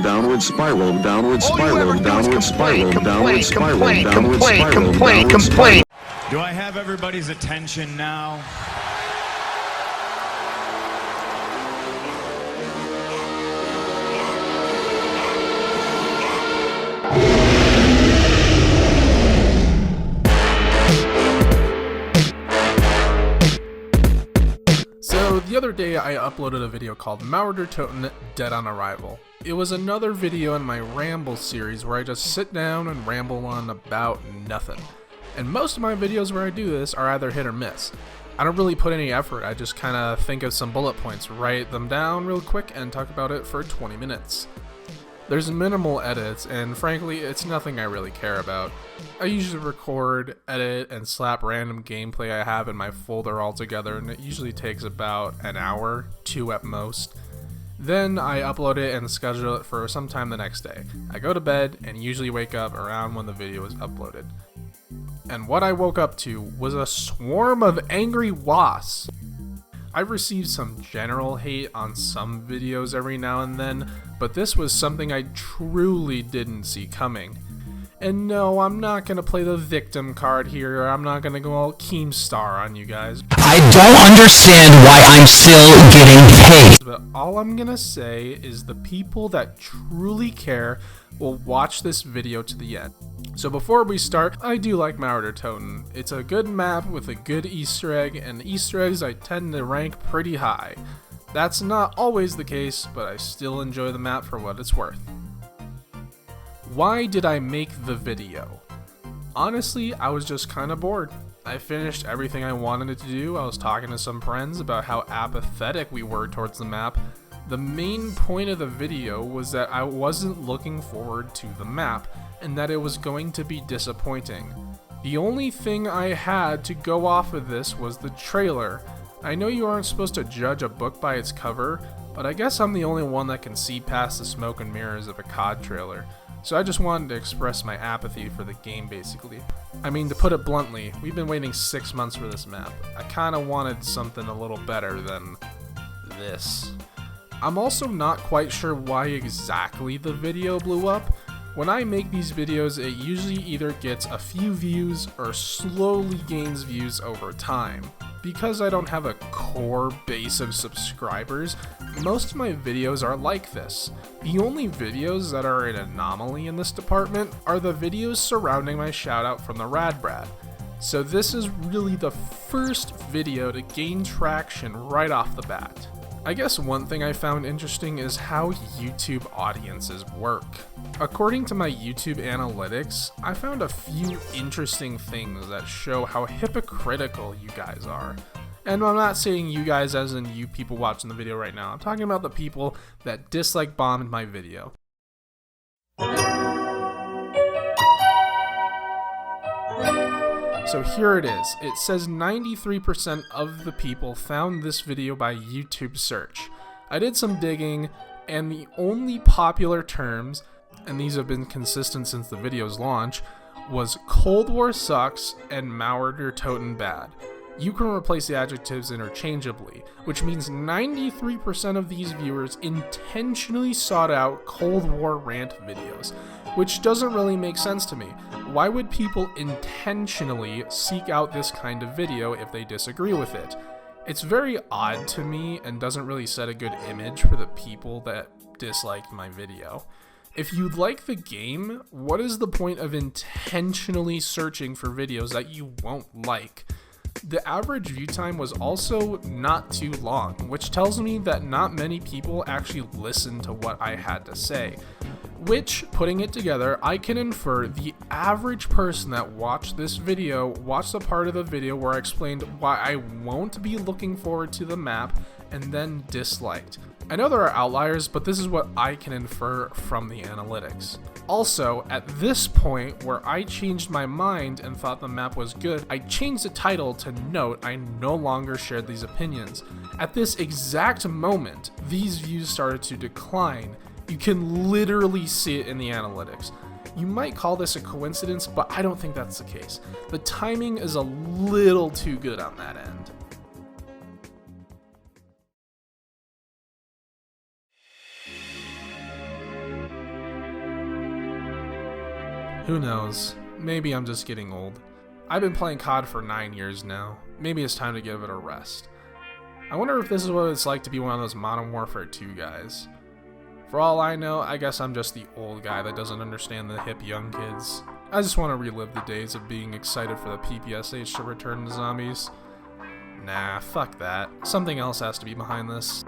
downward spiral, downward All you spiral, ever do is downward spiral, downward spiral, complain, downward complain, spiral, complain, downward complain. Do I have everybody's attention now? So the other day I uploaded a video called Toten Dead on Arrival. It was another video in my ramble series where I just sit down and ramble on about nothing. And most of my videos where I do this are either hit or miss. I don't really put any effort, I just kinda think of some bullet points, write them down real quick and talk about it for 20 minutes. There's minimal edits, and frankly, it's nothing I really care about. I usually record, edit, and slap random gameplay I have in my folder all together, and it usually takes about an hour, 2 at most. Then I upload it and schedule it for sometime the next day. I go to bed and usually wake up around when the video is uploaded. And what I woke up to was a swarm of angry wasps. I've received some general hate on some videos every now and then, but this was something I truly didn't see coming. And no, I'm not gonna play the victim card here, I'm not gonna go all Keemstar on you guys. I don't understand why I'm still getting paid. But all I'm gonna say is the people that truly care will watch this video to the end. So before we start, I do like Toten. It's a good map with a good Easter egg, and Easter eggs I tend to rank pretty high. That's not always the case, but I still enjoy the map for what it's worth. Why did I make the video? Honestly, I was just kinda bored. I finished everything I wanted to do. I was talking to some friends about how apathetic we were towards the map. The main point of the video was that I wasn't looking forward to the map, and that it was going to be disappointing. The only thing I had to go off of this was the trailer. I know you aren't supposed to judge a book by its cover, but I guess I'm the only one that can see past the smoke and mirrors of a COD trailer. So I just wanted to express my apathy for the game, basically. I mean, to put it bluntly, we've been waiting 6 months for this map. I kinda wanted something a little better than this. I'm also not quite sure why exactly the video blew up. When I make these videos, it usually either gets a few views or slowly gains views over time. Because I don't have a core base of subscribers, most of my videos are like this. The only videos that are an anomaly in this department are the videos surrounding my shoutout from the Rad Brad. So this is really the first video to gain traction right off the bat. I guess one thing I found interesting is how YouTube audiences work. According to my YouTube analytics, I found a few interesting things that show how hypocritical you guys are. And I'm not saying you guys as in you people watching the video right now, I'm talking about the people that dislike bombed my video. So here it is. It says 93% of the people found this video by YouTube search. I did some digging, and the only popular terms, and these have been consistent since the video's launch, was Cold War sucks and Toten bad. You can replace the adjectives interchangeably, which means 93% of these viewers intentionally sought out Cold War rant videos, which doesn't really make sense to me. Why would people intentionally seek out this kind of video if they disagree with it? It's very odd to me and doesn't really set a good image for the people that disliked my video. If you like the game, what is the point of intentionally searching for videos that you won't like? The average view time was also not too long, which tells me that not many people actually listened to what I had to say. Which, putting it together, I can infer the average person that watched this video watched the part of the video where I explained why I won't be looking forward to the map and then disliked. I know there are outliers, but this is what I can infer from the analytics. Also, at this point where I changed my mind and thought the map was good, I changed the title to note I no longer shared these opinions. At this exact moment, these views started to decline. You can literally see it in the analytics. You might call this a coincidence, but I don't think that's the case. The timing is a little too good on that end. Who knows? Maybe I'm just getting old. I've been playing COD for 9 years now. Maybe it's time to give it a rest. I wonder if this is what it's like to be one of those Modern Warfare 2 guys. For all I know, I guess I'm just the old guy that doesn't understand the hip young kids. I just want to relive the days of being excited for the PPSH to return to zombies. Nah, fuck that. Something else has to be behind this.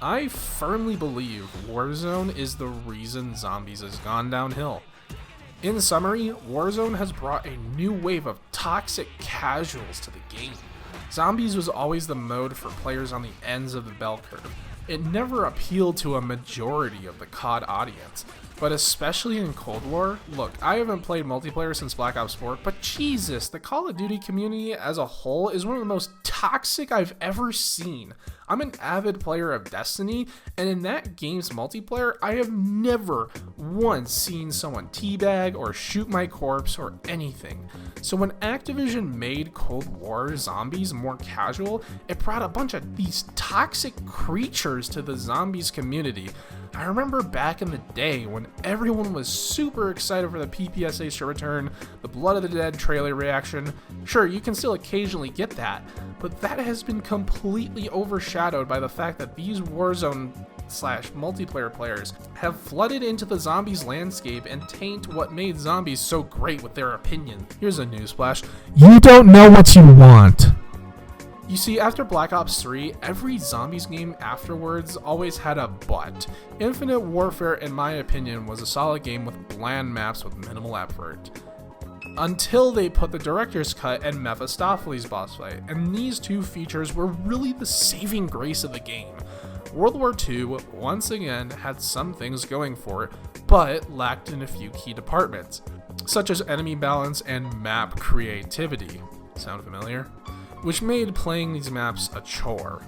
I firmly believe Warzone is the reason zombies has gone downhill. In summary, Warzone has brought a new wave of toxic casuals to the game. Zombies was always the mode for players on the ends of the bell curve. It never appealed to a majority of the COD audience, but especially in Cold War. Look, I haven't played multiplayer since Black Ops 4, but Jesus, the Call of Duty community as a whole is one of the most toxic I've ever seen. I'm an avid player of Destiny, and in that game's multiplayer, I have never once seen someone teabag or shoot my corpse or anything. So when Activision made Cold War zombies more casual, it brought a bunch of these toxic creatures to the zombies community. I remember back in the day when everyone was super excited for the PPSH to return, the Blood of the Dead trailer reaction. Sure, you can still occasionally get that, but that has been completely overshadowed by the fact that these Warzone / multiplayer players have flooded into the zombies landscape and taint what made zombies so great with their opinion. Here's a newsflash. You don't know what you want. You see, after Black Ops 3, every zombies game afterwards always had a but. Infinite Warfare, in my opinion, was a solid game with bland maps with minimal effort. Until they put the director's cut and Mephistopheles boss fight, and these two features were really the saving grace of the game. World War II, once again, had some things going for it, but lacked in a few key departments, such as enemy balance and map creativity. Sound familiar? Which made playing these maps a chore.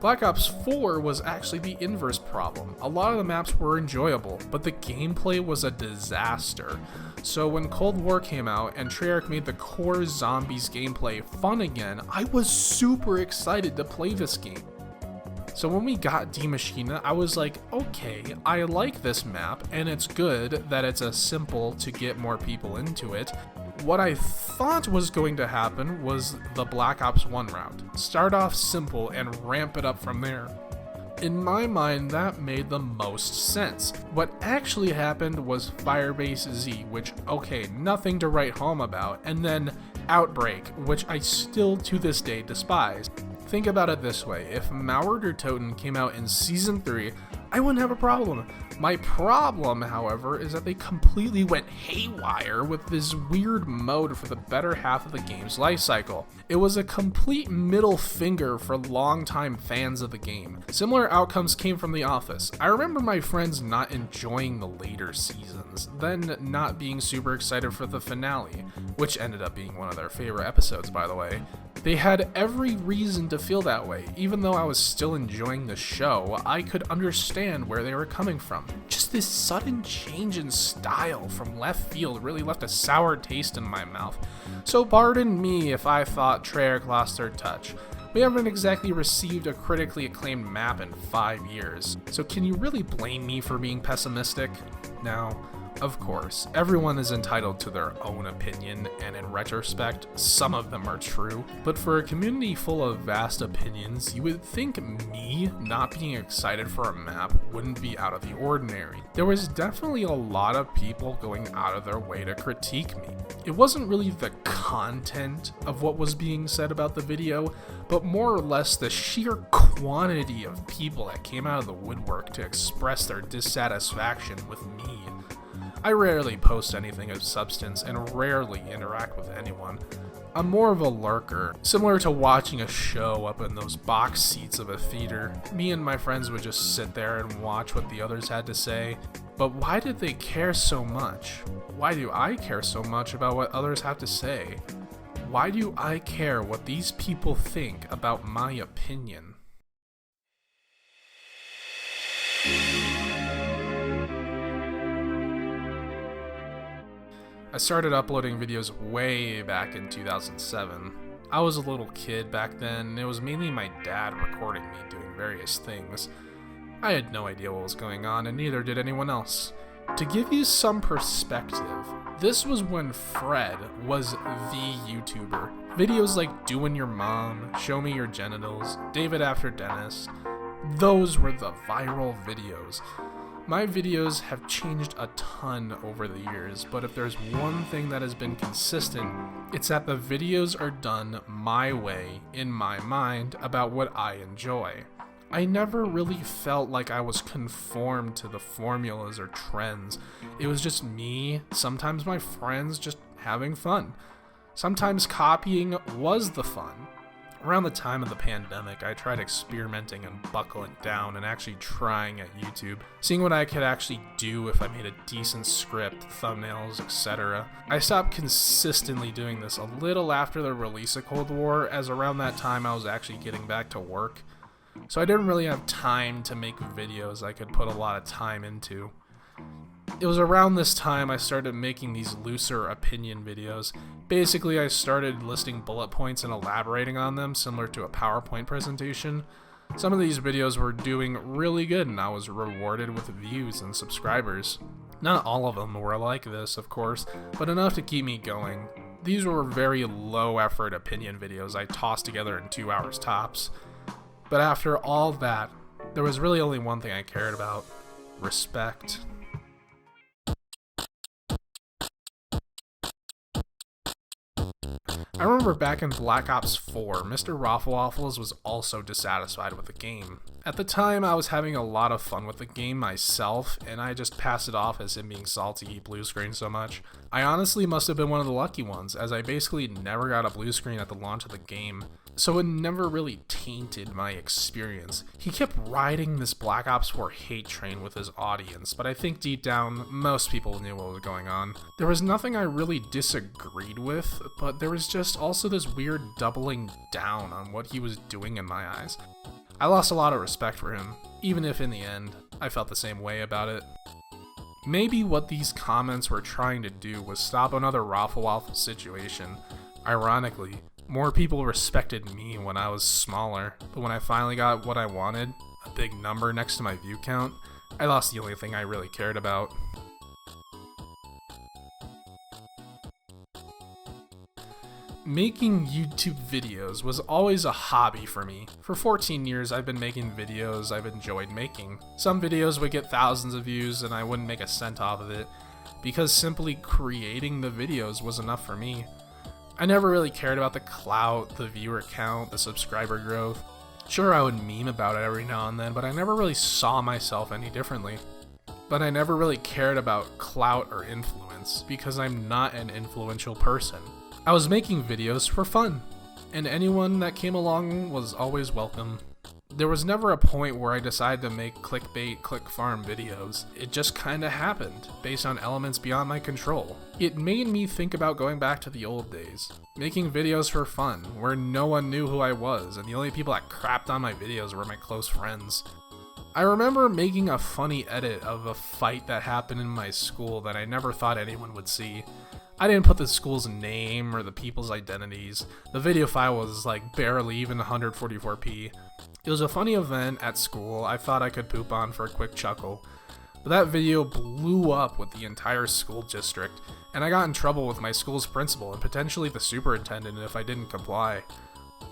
Black Ops 4 was actually the inverse problem. A lot of the maps were enjoyable, but the gameplay was a disaster. So when Cold War came out and Treyarch made the core zombies gameplay fun again, I was super excited to play this game. So when we got Die Maschine, I was like, okay, I like this map, and it's good that it's a simple to get more people into it. What I thought was going to happen was the Black Ops 1 route. Start off simple and ramp it up from there. In my mind, that made the most sense. What actually happened was Firebase Z, which, okay, nothing to write home about, and then Outbreak, which I still to this day despise. Think about it this way, if Mauer Toten came out in Season 3, I wouldn't have a problem. My problem, however, is that they completely went haywire with this weird mode for the better half of the game's lifecycle. It was a complete middle finger for longtime fans of the game. Similar outcomes came from The Office. I remember my friends not enjoying the later seasons, then not being super excited for the finale, which ended up being one of their favorite episodes, by the way. They had every reason to feel that way. Even though I was still enjoying the show, I could understand where they were coming from. Just this sudden change in style from left field really left a sour taste in my mouth. So pardon me if I thought Treyarch lost their touch. We haven't exactly received a critically acclaimed map in 5 years. So can you really blame me for being pessimistic? Now, of course, everyone is entitled to their own opinion, and in retrospect, some of them are true. But for a community full of vast opinions, you would think me not being excited for a map wouldn't be out of the ordinary. There was definitely a lot of people going out of their way to critique me. It wasn't really the content of what was being said about the video, but more or less the sheer quantity of people that came out of the woodwork to express their dissatisfaction with me. I rarely post anything of substance and rarely interact with anyone. I'm more of a lurker, similar to watching a show up in those box seats of a theater. Me and my friends would just sit there and watch what the others had to say. But why did they care so much? Why do I care so much about what others have to say? Why do I care what these people think about my opinion? I started uploading videos way back in 2007. I was a little kid back then, and it was mainly my dad recording me doing various things. I had no idea what was going on, and neither did anyone else. To give you some perspective, this was when Fred was the YouTuber. Videos like Doing Your Mom, Show Me Your Genitals, David After Dentist, those were the viral videos. My videos have changed a ton over the years, but if there's one thing that has been consistent, it's that the videos are done my way, in my mind, about what I enjoy. I never really felt like I was conformed to the formulas or trends. It was just me, sometimes my friends, just having fun. Sometimes copying was the fun. Around the time of the pandemic, I tried experimenting and buckling down and actually trying at YouTube, seeing what I could actually do if I made a decent script, thumbnails, etc. I stopped consistently doing this a little after the release of Cold War, as around that time I was actually getting back to work. So I didn't really have time to make videos I could put a lot of time into. It was around this time I started making these looser opinion videos. Basically, I started listing bullet points and elaborating on them, similar to a PowerPoint presentation. Some of these videos were doing really good and I was rewarded with views and subscribers. Not all of them were like this, of course, but enough to keep me going. These were very low effort opinion videos I tossed together in 2 hours tops. But after all that, there was really only one thing I cared about: respect. I remember back in Black Ops 4, Mr. Rafflewaffles was also dissatisfied with the game. At the time, I was having a lot of fun with the game myself, and I just passed it off as him being salty he blue screened so much. I honestly must have been one of the lucky ones, as I basically never got a blue screen at the launch of the game, so it never really tainted my experience. He kept riding this Black Ops 4 hate train with his audience, but I think deep down, most people knew what was going on. There was nothing I really disagreed with, but there was just also this weird doubling down on what he was doing in my eyes. I lost a lot of respect for him, even if in the end, I felt the same way about it. Maybe what these comments were trying to do was stop another Rafflewaffle situation. Ironically, more people respected me when I was smaller, but when I finally got what I wanted, a big number next to my view count, I lost the only thing I really cared about. Making YouTube videos was always a hobby for me. For 14 years I've been making videos I've enjoyed making. Some videos would get thousands of views and I wouldn't make a cent off of it, because simply creating the videos was enough for me. I never really cared about the clout, the viewer count, the subscriber growth. Sure, I would meme about it every now and then, but I never really saw myself any differently. But I never really cared about clout or influence, because I'm not an influential person. I was making videos for fun, and anyone that came along was always welcome. There was never a point where I decided to make clickbait, click farm videos. It just kinda happened, based on elements beyond my control. It made me think about going back to the old days, making videos for fun, where no one knew who I was, and the only people that crapped on my videos were my close friends. I remember making a funny edit of a fight that happened in my school that I never thought anyone would see. I didn't put the school's name or the people's identities. The video file was like barely even 144p. It was a funny event at school I thought I could poop on for a quick chuckle. But that video blew up with the entire school district, and I got in trouble with my school's principal and potentially the superintendent if I didn't comply.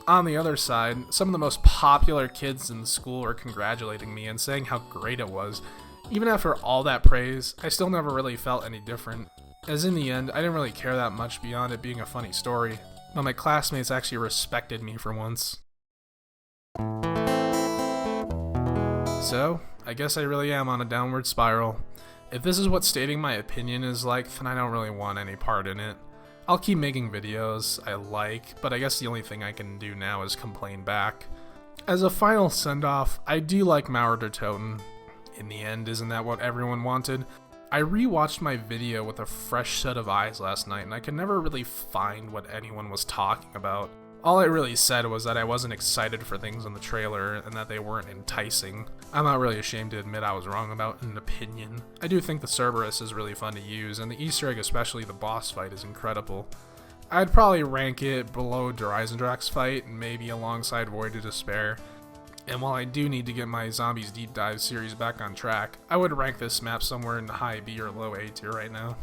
On the other side, some of the most popular kids in the school were congratulating me and saying how great it was. Even after all that praise, I still never really felt any different, as in the end, I didn't really care that much beyond it being a funny story, but my classmates actually respected me for once. So, I guess I really am on a downward spiral. If this is what stating my opinion is like, then I don't really want any part in it. I'll keep making videos I like, but I guess the only thing I can do now is complain back. As a final send-off, I do like Toten. In the end, isn't that what everyone wanted? I rewatched my video with a fresh set of eyes last night, and I could never really find what anyone was talking about. All I really said was that I wasn't excited for things in the trailer, and that they weren't enticing. I'm not really ashamed to admit I was wrong about an opinion. I do think the Cerberus is really fun to use, and the Easter egg, especially the boss fight, is incredible. I'd probably rank it below der Eisendrache's fight, and maybe alongside Void of Despair. And while I do need to get my Zombies Deep Dive series back on track, I would rank this map somewhere in the high B or low A tier right now.